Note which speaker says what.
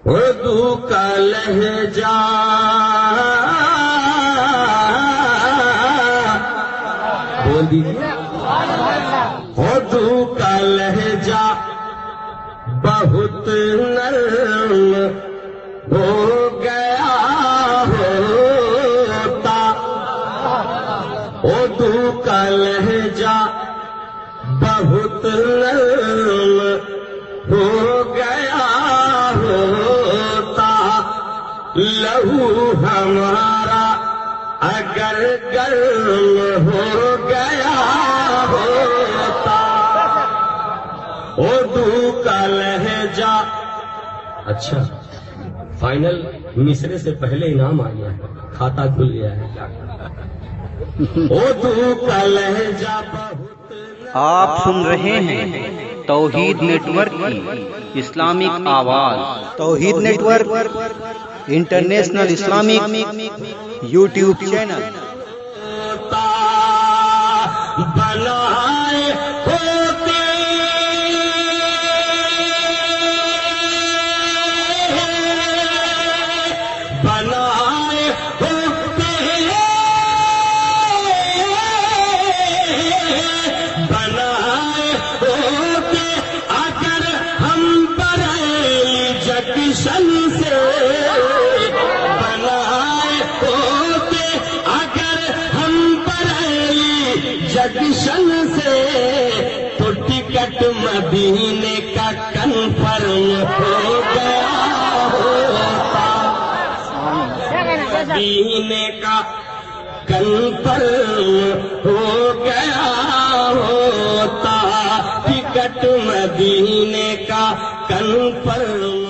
Speaker 1: اردو کا لہجہ بول دیجیے، اردو کا لہجہ بہت نرم ہو گیا ہوتا، اردو کا لہجہ بہت نرم ہو گیا ہوتا، لہو ہمارا اگر گرم ہو گیا ہوتا، اردو کا لہجہ۔ اچھا فائنل مصرے سے پہلے انعام آ گیا ہے، کھاتا کھل گیا ہے کیا؟ اردو کا لہجہ بہت۔
Speaker 2: آپ سن رہے ہیں توحید نیٹ ورک کی اسلامک آواز۔ Tawheed network international Islamic YouTube channel.
Speaker 1: بنائے ہوتے بنائے ہوتے بنائے ہوتے اگر ہم بریلی جنکشن سے، بنائے ہوتے اگر ہم بریلی جنکشن سے، تو ٹکٹ مدینے کا کنفرم ہو گیا ہوتا، مدینے کا کنفرم ہو گیا ہوتا، ٹکٹ مدینے کا کنفرم